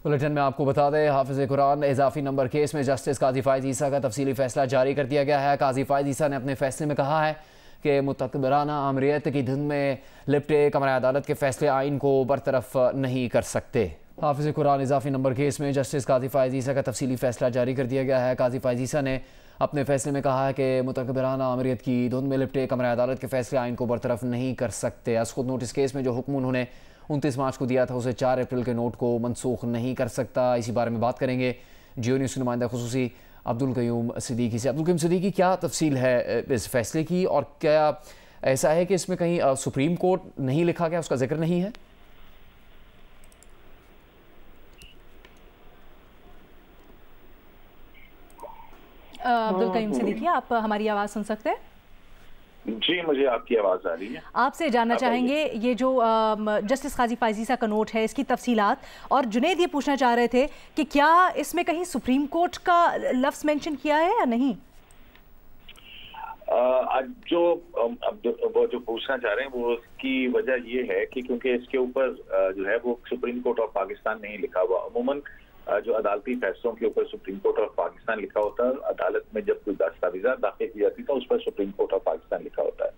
Bulletin میں آپ کو بتا دیں حافظ قرآن اضافی نمبر کیس میں جسٹس قاضی فائز عیسیٰ کا تفصیلی فیصلہ جاری کر دیا گیا ہے۔ قاضی فائز عیسیٰ نے اپنے فیصلے میں کہا ہے کہ متکبرانہ آمریت کی دھن میں لپٹے کمرہ عدالت کے فیصلے آئین کو برطرف نہیں کر سکتے۔ حافظ قرآن اضافی نمبر کیس میں جسٹس قاضی فائز عیسیٰ کا تفصیلی فیصلہ جاری کر دیا گیا ہے۔ قاضی فائز عیسیٰ نے اپنے فیصلے میں کہا ہے کہ متکبرانہ آمریت کی دھن میں لپٹے کمرہ عدالت کے فیصلے آئین کو برطرف نہیں کر سکتے۔ از خود نوٹس کیس میں جو حکم انہوں نے 29 مارچ کو دیا تھا اسے 4 اپریل کے نوٹ کو منسوخ نہیں کر سکتا۔ اسی بارے میں بات کریں گے جیو نیوز کے نمائندہ خصوصی عبدالقیوم صدیقی سے۔ عبدالقیوم صدیقی، کیا تفصیل ہے اس فیصلے کی، اور کیا ایسا ہے کہ اس میں کہیں سپریم کورٹ نہیں لکھا گیا، اس کا ذکر نہیں ہے؟ عبدالقیوم صدیقی، آپ ہماری آواز سن سکتے ہیں؟ جی، مجھے آپ کی آواز آ رہی ہے۔ آپ سے جاننا چاہیں گے یہ جو جسٹس قاضی فائز عیسیٰ کا نوٹ ہے، اس کی تفصیلات، اور جنید یہ پوچھنا چاہ رہے تھے کہ کیا اس میں کہیں سپریم کورٹ کا لفظ مینشن کیا ہے یا نہیں؟ وہ جو پوچھنا چاہ رہے ہیں وہ اس کی وجہ یہ ہے کہ کیونکہ اس کے اوپر جو ہے وہ سپریم کورٹ آف پاکستان نہیں لکھا ہوا۔ عموماً جو عدالتی فیصلوں کے اوپر سپریم کورٹ آف پاکستان لکھا ہوتا ہے، عدالت میں جب کوئی دستاویزات داخل کی جاتی ہے اس پر سپریم کورٹ آف پاکستان لکھا ہوتا ہے۔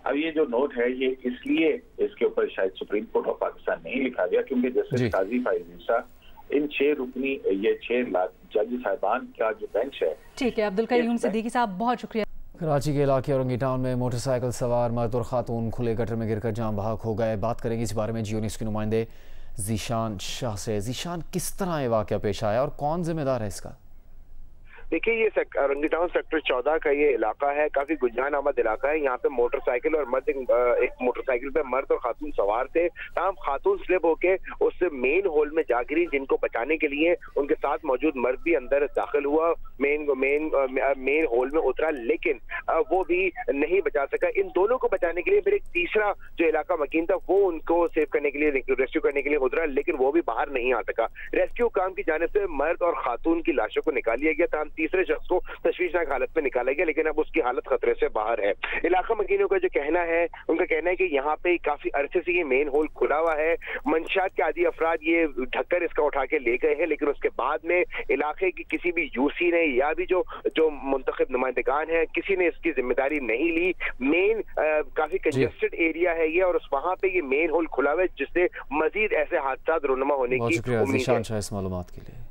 اب یہ جو نوٹ ہے یہ اس لیے اس کے اوپر شاید سپریم کورٹ آف پاکستان نہیں لکھا گیا کیونکہ جسٹس قاضی فائز عیسیٰ ان 6 رکنی یہ 6 جج صاحبان کا جو بینچ ہے۔ ٹھیک ہے عبدالقیوم صدیقی صاحب، بہت شکریہ۔ کراچی کے علاقے اورنگی ٹاؤن میں موٹر سائیکل سوار مرد اور خاتون کھلے گٹر میں گر کر جاں بحق ہو گئے۔ بات کریں گے اس بارے میں جیو نیوز کے نمائندے ذیشان شاہ سے۔ ذیشان، کس طرح یہ واقعہ پیش آیا اور کون ذمہ دار ہے اس کا؟ دیکھیے، یہ اورنگی ٹاؤن سیکٹر 14 کا یہ علاقہ ہے، کافی گنجان آمد علاقہ ہے۔ یہاں پہ موٹر سائیکل اور ایک موٹر سائیکل پہ مرد اور خاتون سوار تھے۔ تاہم خاتون سلپ ہو کے اس مین ہول میں جا گری، جن کو بچانے کے لیے ان کے ساتھ موجود مرد بھی اندر داخل ہوا، مین ہول میں اترا، لیکن وہ بھی نہیں بچا سکا۔ ان دونوں کو بچانے کے لیے پھر ایک تیسرا جو علاقہ مکین تھا وہ ان کو سیو کرنے کے لیے، ریسکیو کرنے کے لیے اترا، لیکن وہ بھی باہر نہیں آ سکا۔ ریسکیو کام کی جانب سے مرد اور خاتون کی لاشوں کو نکال لیا گیا، تاہم تیسرے شخص کو تشویشناک حالت میں نکالا گیا، لیکن اب اس کی حالت خطرے سے باہر ہے۔ علاقہ مکینوں کا جو کہنا ہے، ان کا کہنا ہے کہ یہاں پہ کافی عرصے سے یہ مین ہول کھلا ہوا ہے۔ منشیات کے عادی افراد یہ ڈھک کر اس کا اٹھا کے لے گئے ہیں، لیکن اس کے بعد میں علاقے کی کسی بھی یو سی نے یا بھی جو منتخب نمائندگان ہیں، کسی نے اس کی ذمہ داری نہیں لی۔ مین کافی کنجسٹڈ ایریا ہے یہ، اور وہاں پہ یہ مین ہول کھلا ہوا ہے، جس سے مزید ایسے حادثات رونما ہونے کی امید ہے۔ بہت شکریہ ذیشان شاہ اس معلومات کے لیے۔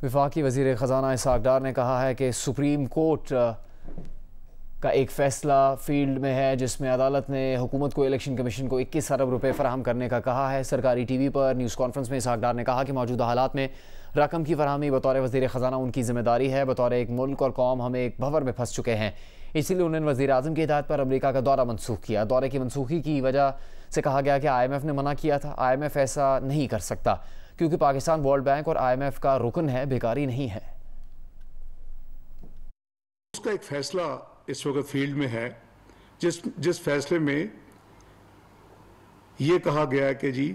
وفاقی وزیر خزانہ اسحاق ڈار نے کہا ہے کہ سپریم کورٹ کا ایک فیصلہ فیلڈ میں ہے جس میں عدالت نے حکومت کو الیکشن کمیشن کو 21 ارب روپے فراہم کرنے کا کہا ہے۔ سرکاری ٹی وی پر نیوز کانفرنس میں اسحاق ڈار نے کہا کہ موجودہ حالات میں رقم کی فراہمی بطور وزیر خزانہ ان کی ذمہ داری ہے۔ بطور ایک ملک اور قوم ہم ایک بھنور میں پھنس چکے ہیں، اسی لیے انہوں نے وزیر اعظم کی ہدایت پر امریکہ کا دورہ منسوخ کیا۔ دورے کی منسوخی کی وجہ سے کہا گیا کہ IMF نے منع کیا تھا۔ IMF ایسا نہیں کر سکتا کیونکہ پاکستان ورلڈ بینک اور IMF کا رکن ہے، بیکاری نہیں ہے۔ اس کا ایک فیصلہ اس وقت فیلڈ میں ہے جس فیصلے میں یہ کہا گیا ہے کہ جی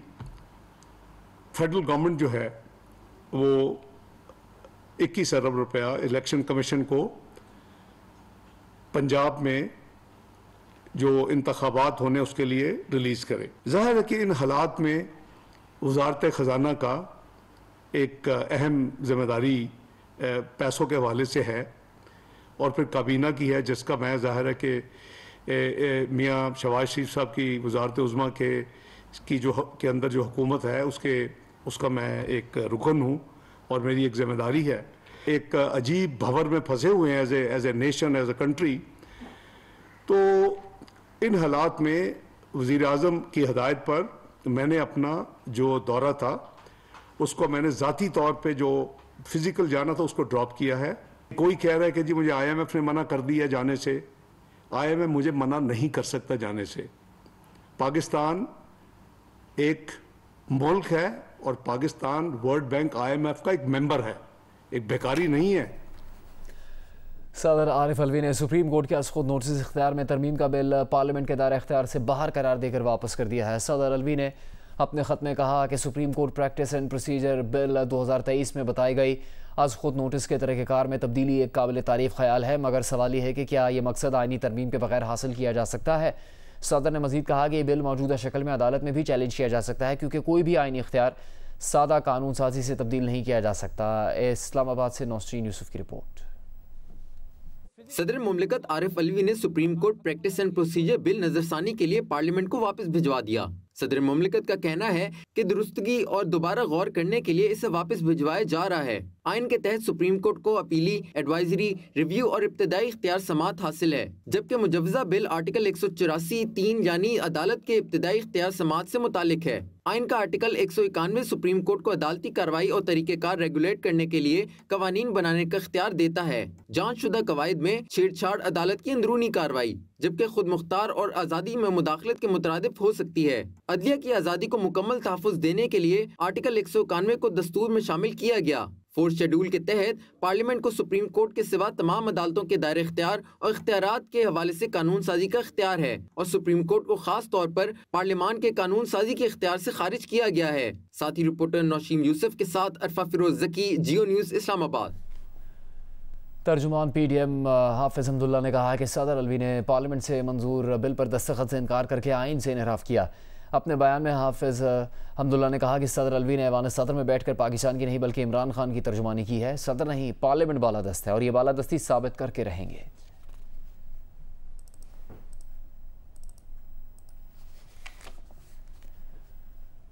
فیڈرل گورنمنٹ جو ہے وہ 21 ارب روپیہ الیکشن کمیشن کو پنجاب میں جو انتخابات ہونے اس کے لیے ریلیز کرے۔ ظاہر ہے کہ ان حالات میں وزارت خزانہ کا ایک اہم ذمہ داری پیسوں کے حوالے سے ہے، اور پھر کابینہ کی ہے، جس کا میں ظاہر ہے کہ میاں شہباز شریف صاحب کی وزارت عظمیٰ کے اندر جو حکومت ہے اس کا میں ایک رکن ہوں اور میری ایک ذمہ داری ہے۔ ایک عجیب بھنور میں پھنسے ہوئے ہیں as a nation, as a country. تو ان حالات میں وزیر اعظم کی ہدایت پر میں نے اپنا جو دورہ تھا اس کو میں نے ذاتی طور پہ جو فزیکل جانا تھا اس کو ڈراپ کیا ہے۔ کوئی کہہ رہا ہے کہ جی مجھے IMF نے منع کر دیا جانے سے۔ IMF مجھے منع نہیں کر سکتا جانے سے۔ پاکستان ایک ملک ہے اور پاکستان ورلڈ بینک IMF کا ایک ممبر ہے، ایک بیکاری نہیں ہے۔ صدر عارف الوی نے سپریم کورٹ کے از خود نوٹس اختیار میں ترمیم کا بل پارلیمنٹ کے دائرہ اختیار سے باہر قرار دے کر واپس کر دیا ہے۔ صدر الوی نے اپنے خط میں کہا کہ Supreme Court practice and procedure bill 2023 میں بتائی گئی از خود نوٹس کے طریقہ کار میں تبدیلی ایک قابل تعریف خیال ہے، مگر سوال یہ ہے کہ کیا یہ مقصد آئینی ترمیم کے بغیر حاصل کیا جا سکتا ہے؟ صدر نے مزید کہا کہ یہ بل موجودہ شکل میں عدالت میں بھی چیلنج کیا جا سکتا ہے کیونکہ کوئی بھی آئینی اختیار سادہ قانون سازی سے تبدیل نہیں کیا جا سکتا۔ اسلام آباد سے نوسرین یوسف کی رپورٹ۔ صدر مملکت عارف علوی نے Supreme Court practice and procedure bill نظرثانی کے لیے پارلیمنٹ کو واپس بھجوا دیا۔ صدر مملکت کا کہنا ہے کہ درستگی اور دوبارہ غور کرنے کے لیے اسے واپس بھجوایا جا رہا ہے۔ آئین کے تحت سپریم کورٹ کو اپیلی، ایڈوائزری، ریویو اور ابتدائی اختیار سماعت حاصل ہے، جبکہ مجوزہ بل آرٹیکل 184(3) یعنی عدالت کے ابتدائی اختیار سماعت سے متعلق ہے۔ آئین کا آرٹیکل 191 سپریم کورٹ کو عدالتی کارروائی اور طریقہ کار ریگولیٹ کرنے کے لیے قوانین بنانے کا اختیار دیتا ہے۔ جانچ شدہ قواعد میں چھیڑ چھاڑ عدالت کی اندرونی کارروائی، جبکہ خود مختار اور آزادی میں مداخلت کے مترادف ہو سکتی ہے۔ عدلیہ کی آزادی کو مکمل تحفظ دینے کے لیے آرٹیکل 191 کو دستور میں شامل کیا گیا۔ فورتھ شیڈول کے تحت پارلیمنٹ کو سپریم کورٹ کے سوا تمام عدالتوں کے دائرہ اختیار اور اختیارات کے حوالے سے قانون سازی کا اختیار ہے، اور سپریم کورٹ کو خاص طور پر پارلیمان کے قانون سازی کے اختیار سے خارج کیا گیا ہے۔ ساتھی رپورٹر نوشین یوسف کے ساتھ عرفہ فیروز زکی، جیو نیوز، اسلام آباد۔ ترجمان پی ڈی ایم حافظ حمداللہ نے کہا کہ صدر علوی نے پارلیمنٹ سے منظور بل پر دستخط سے انکار کر کے آئین سے انحراف کیا۔ اپنے بیان میں حافظ حمداللہ نے کہا کہ صدر علوی نے ایوان صدر میں بیٹھ کر پاکستان کی نہیں بلکہ عمران خان کی ترجمانی کی ہے۔ صدر نہیں، پارلیمنٹ بالادست ہے اور یہ بالادستی ثابت کر کے رہیں گے۔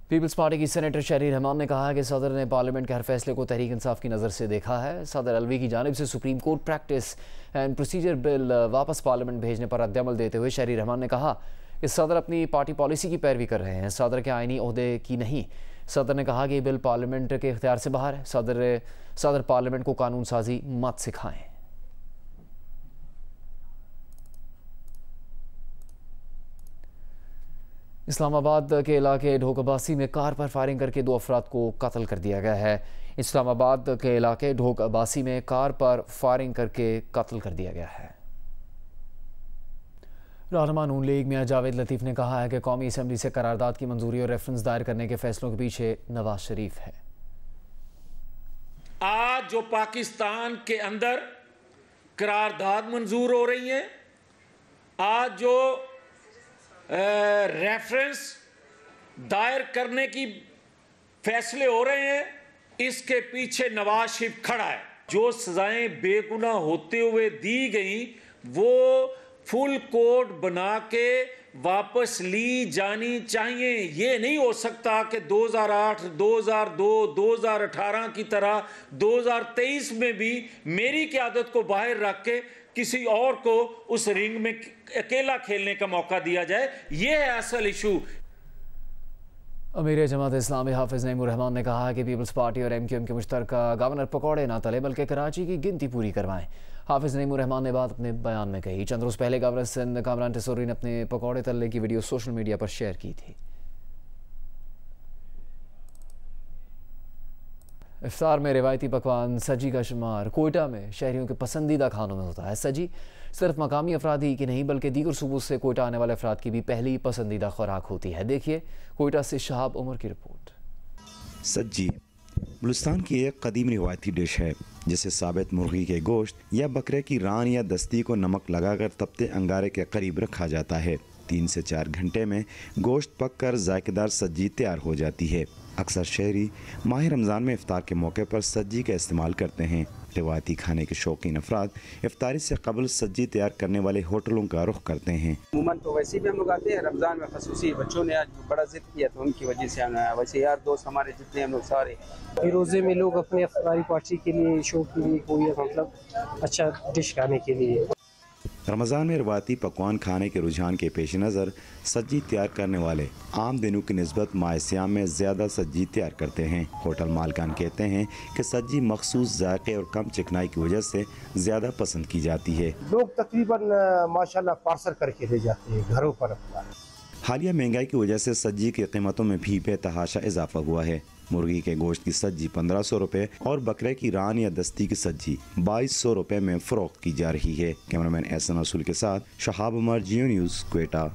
پیپلز پارٹی کی سینیٹر شہری رحمان نے کہا کہ صدر نے پارلیمنٹ کے ہر فیصلے کو تحریک انصاف کی نظر سے دیکھا ہے۔ صدر علوی کی جانب سے Supreme Court practice and procedure bill واپس پارلیمنٹ بھیجنے پر رد عمل دیتے ہوئے شہری رحمان نے کہا کہ صدر اپنی پارٹی پالیسی کی پیروی کر رہے ہیں، صدر کے آئینی عہدے کی نہیں۔ صدر نے کہا کہ یہ بل پارلیمنٹ کے اختیار سے باہر ہے۔ صدر پارلیمنٹ کو قانون سازی مت سکھائیں۔ اسلام آباد کے علاقے ڈھوک عباسی میں کار پر فائرنگ کر کے 2 افراد کو قتل کر دیا گیا ہے۔ اسلام آباد کے علاقے ڈھوک عباسی میں کار پر فائرنگ کر کے قتل کر دیا گیا ہے۔ رہنما نون لیگ میاں جاوید لطیف نے کہا ہے کہ قومی اسمبلی سے قرارداد کی منظوری اور ریفرنس دائر کرنے کے فیصلوں کے پیچھے نواز شریف ہے۔ آج جو پاکستان کے اندر قرارداد منظور ہو رہی ہیں، آج جو ریفرنس دائر کرنے کی فیصلے ہو رہے ہیں، اس کے پیچھے نواز شریف کھڑا ہے۔ جو سزائیں بے گناہ ہوتے ہوئے دی گئیں وہ فل کوڈ بنا کے واپس لی جانی چاہیے۔ یہ نہیں ہو سکتا کہ 2008، 2002، 2018 کی طرح 2023 میں بھی میری قیادت کو باہر رکھ کے کسی اور کو اس رنگ میں اکیلا کھیلنے کا موقع دیا جائے۔ یہ ہے اصل ایشو۔ امیر جماعت اسلامی حافظ نعیم الرحمان نے کہا کہ پیپلز پارٹی اور ایم کیو ایم کے مشترکہ گورنر پکوڑے نہ تلے بلکہ کراچی کی گنتی پوری کروائیں۔ حافظ نعیم الرحمان نے بات اپنے بیان میں کہی۔ چند روز پہلے گورنر سندھ کامران ٹیسوری نے اپنے پکوڑے تلنے کی ویڈیو سوشل میڈیا پر شیئر کی تھی۔ افطار میں روایتی پکوان سجی کا شمار کوئٹہ میں شہریوں کے پسندیدہ کھانوں میں ہوتا ہے۔ سجی صرف مقامی افراد ہی کی نہیں بلکہ دیگر صوبوں سے کوئٹہ آنے والے افراد کی بھی پہلی پسندیدہ خوراک ہوتی ہے۔ دیکھیے کوئٹہ سے شہاب عمر کی رپورٹ۔ سجی بلوچستان کی ایک قدیم روایتی ڈش ہے جسے ثابت مرغی کے گوشت یا بکرے کی ران یا دستی کو نمک لگا کر تپتے انگارے کے قریب رکھا جاتا ہے۔ 3 سے 4 گھنٹے میں گوشت پک کر ذائقہ دار سجی تیار ہو جاتی ہے۔ اکثر شہری ماہ رمضان میں افطار کے موقع پر سجی کا استعمال کرتے ہیں۔ روایتی کھانے کے شوقین افراد افطاری سے قبل سجی تیار کرنے والے ہوٹلوں کا رخ کرتے ہیں۔ عموماً تو ویسے بھی ہم لوگ آتے ہیں، رمضان میں خصوصی بچوں نے آج بڑا ضد کیا تو ان کی وجہ سے ہم ویسے یار دوست ہمارے جتنے ہم لوگ سارے روزے میں لوگ اپنے افطاری پارٹی کے لیے شوق کے لیے کوئی مطلب اچھا ڈش کھانے کے لیے۔ رمضان میں روایتی پکوان کھانے کے رجحان کے پیش نظر سجی تیار کرنے والے عام دنوں کی نسبت ماہ سیام میں زیادہ سجی تیار کرتے ہیں۔ ہوٹل مالکان کہتے ہیں کہ سجی مخصوص ذائقے اور کم چکنائی کی وجہ سے زیادہ پسند کی جاتی ہے۔ لوگ تقریباً ماشاءاللہ پارسل کر کے لے جاتے ہیں گھروں پر۔ حالیہ مہنگائی کی وجہ سے سجی کی قیمتوں میں بھی بے تحاشا اضافہ ہوا ہے۔ مرغی کے گوشت کی سجی 1500 روپے اور بکرے کی ران یا دستی کی سجی 2200 روپے میں فروخت کی جا رہی ہے۔ کیمرامین احسن رسول کے ساتھ شہاب عمر، جیو نیوز، کوئٹہ۔